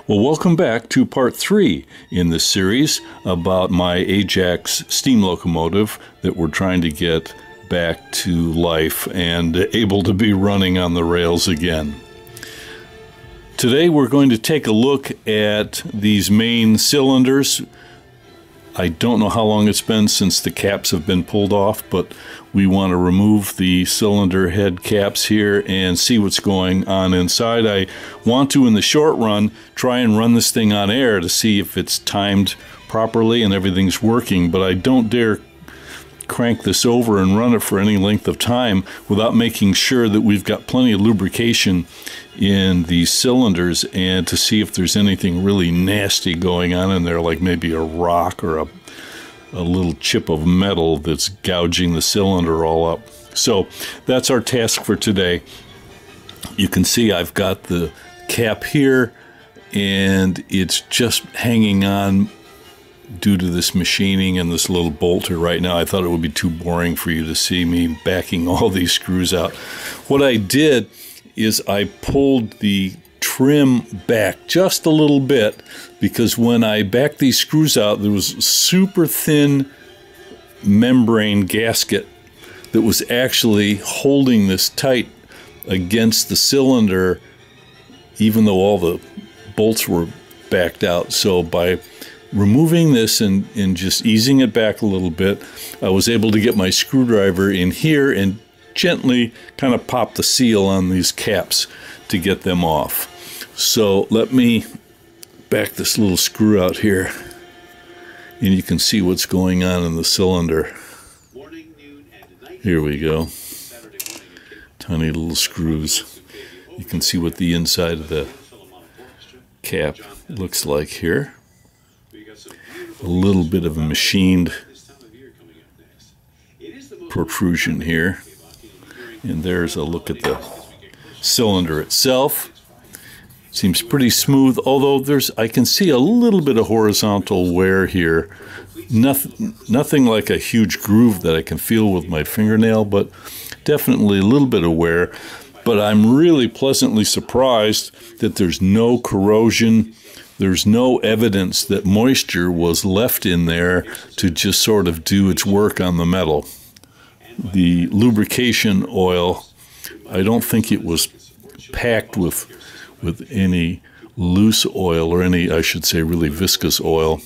Well, welcome back to part 3 in this series about my Ajax steam locomotive that we're trying to get back to life and able to be running on the rails again. Today we're going to take a look at these main cylinders. I don't know how long it's been since the caps have been pulled off, but we want to remove the cylinder head caps here and see what's going on inside. I want to, in the short run, try and run this thing on air to see if it's timed properly and everything's working, but I don't dare crank this over and run it for any length of time without making sure that we've got plenty of lubrication in these cylinders and to see if there's anything really nasty going on in there, like maybe a rock or a little chip of metal that's gouging the cylinder all up. So that's our task for today. You can see I've got the cap here and it's just hanging on due to this machining and this little bolter right now. I thought it would be too boring for you to see me backing all these screws out. What I did is I pulled the trim back just a little bit because when I backed these screws out, there was a super thin membrane gasket that was actually holding this tight against the cylinder, even though all the bolts were backed out. So by removing this and just easing it back a little bit, I was able to get my screwdriver in here and gently kind of pop the seal on these caps to get them off. So let me back this little screw out here and you can see what's going on in the cylinder. Here we go. Tiny little screws. You can see what the inside of the cap looks like here. A little bit of a machined protrusion here. And there's a look at the cylinder itself. Seems pretty smooth, although I can see a little bit of horizontal wear here. Nothing like a huge groove that I can feel with my fingernail, but definitely a little bit of wear. But I'm really pleasantly surprised that there's no corrosion. There's no evidence that moisture was left in there to just sort of do its work on the metal. The lubrication oil, I don't think it was packed with any loose oil or any, I should say, really viscous oil.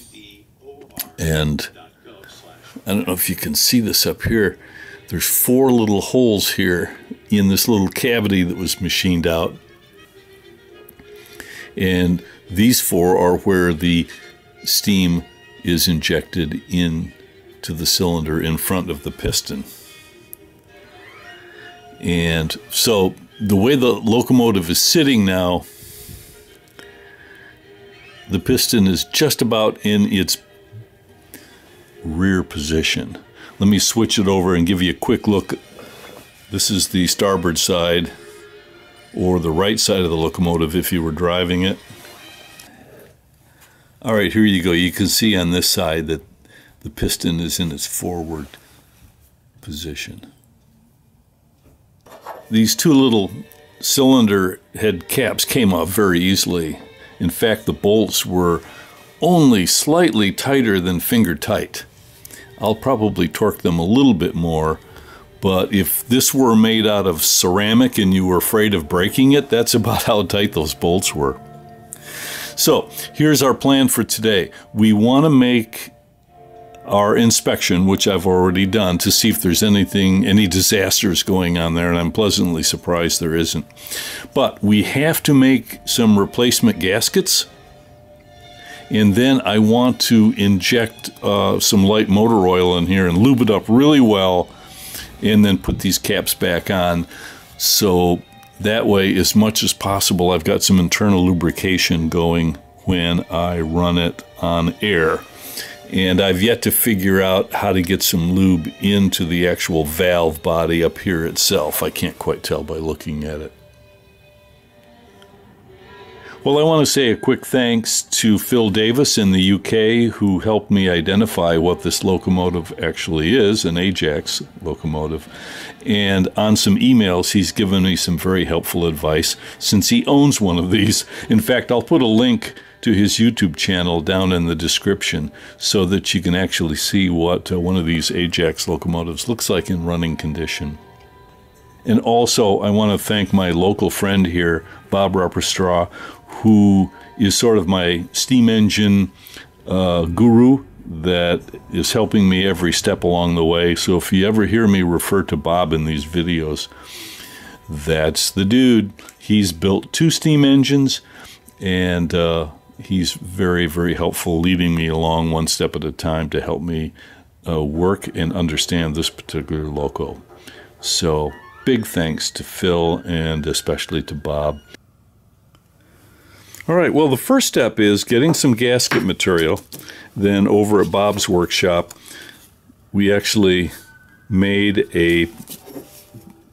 And I don't know if you can see this up here. There's 4 little holes here in this little cavity that was machined out. And these 4 are where the steam is injected into the cylinder in front of the piston. And so the way the locomotive is sitting now, the piston is just about in its rear position. Let me switch it over and give you a quick look. This is the starboard side, or the right side of the locomotive if you were driving it. All right, here you go. You can see on this side that the piston is in its forward position. These 2 little cylinder head caps came off very easily. In fact, the bolts were only slightly tighter than finger tight. I'll probably torque them a little bit more, but if this were made out of ceramic and you were afraid of breaking it, that's about how tight those bolts were. So here's our plan for today. We want to make our inspection, which I've already done, to see if there's any disasters going on there, and I'm pleasantly surprised there isn't. But we have to make some replacement gaskets, and then I want to inject some light motor oil in here and lube it up really well, and then put these caps back on. So that way, as much as possible, I've got some internal lubrication going when I run it on air. And I've yet to figure out how to get some lube into the actual valve body up here itself. I can't quite tell by looking at it. Well, I want to say a quick thanks to Phil Davis in the UK, who helped me identify what this locomotive actually is, an Ajax locomotive. And on some emails, he's given me some very helpful advice since he owns one of these. In fact, I'll put a link to his YouTube channel down in the description so that you can actually see what one of these Ajax locomotives looks like in running condition. And also, I want to thank my local friend here, Bob Rapperstraw, who is sort of my steam engine guru that is helping me every step along the way. So if you ever hear me refer to Bob in these videos, that's the dude. He's built 2 steam engines, and he's very, very helpful, leading me along one step at a time to help me work and understand this particular loco. So big thanks to Phil and especially to Bob. All right, well, the first step is getting some gasket material. Then over at Bob's workshop, we actually made a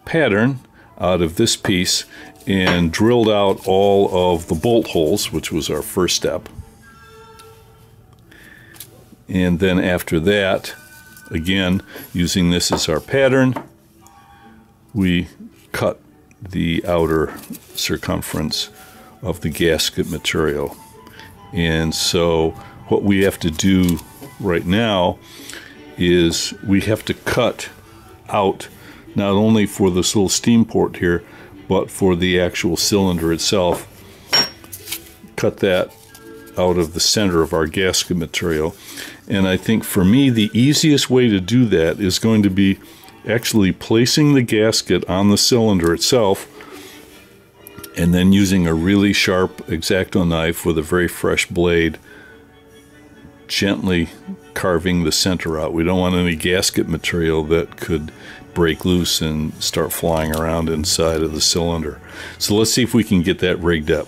pattern out of this piece and drilled out all of the bolt holes, which was our first step. And then after that, again, using this as our pattern, we cut the outer circumference of the gasket material. And so what we have to do right now is we have to cut out not only for this little steam port here, but for the actual cylinder itself. Cut that out of the center of our gasket material. And I think for me the easiest way to do that is going to be actually placing the gasket on the cylinder itself and then using a really sharp X-Acto knife with a very fresh blade, gently carving the center out. We don't want any gasket material that could break loose and start flying around inside of the cylinder. So let's see if we can get that rigged up.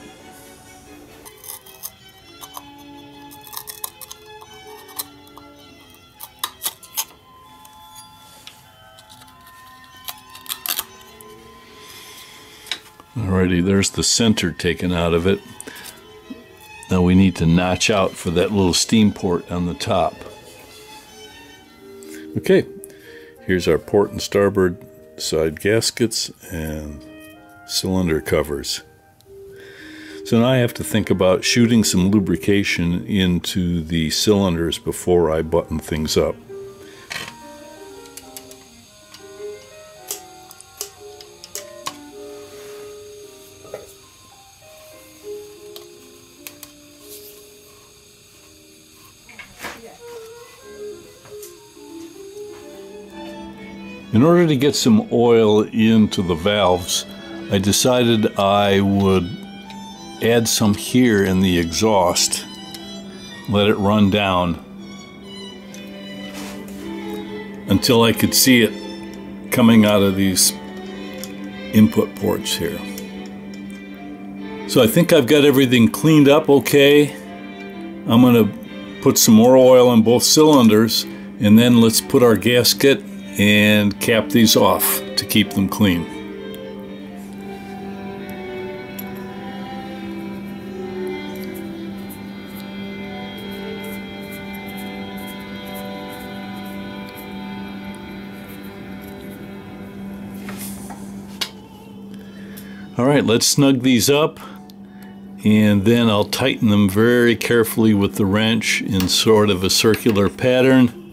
Alrighty, there's the center taken out of it. Now we need to notch out for that little steam port on the top. Okay, here's our port and starboard side gaskets and cylinder covers. So now I have to think about shooting some lubrication into the cylinders before I button things up. In order to get some oil into the valves, I decided I would add some here in the exhaust, let it run down until I could see it coming out of these input ports here. So I think I've got everything cleaned up okay. I'm going to put some more oil in both cylinders, and then let's put our gasket and cap these off to keep them clean. All right, let's snug these up, and then I'll tighten them very carefully with the wrench in sort of a circular pattern,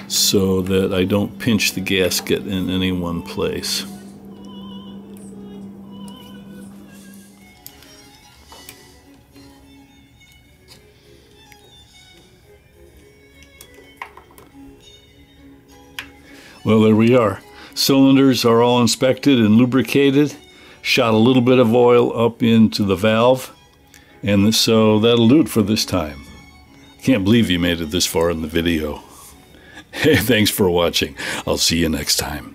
so that I don't pinch the gasket in any one place. Well, there we are. Cylinders are all inspected and lubricated. Shot a little bit of oil up into the valve, and so that'll do it for this time. Can't believe you made it this far in the video. Hey, thanks for watching. I'll see you next time.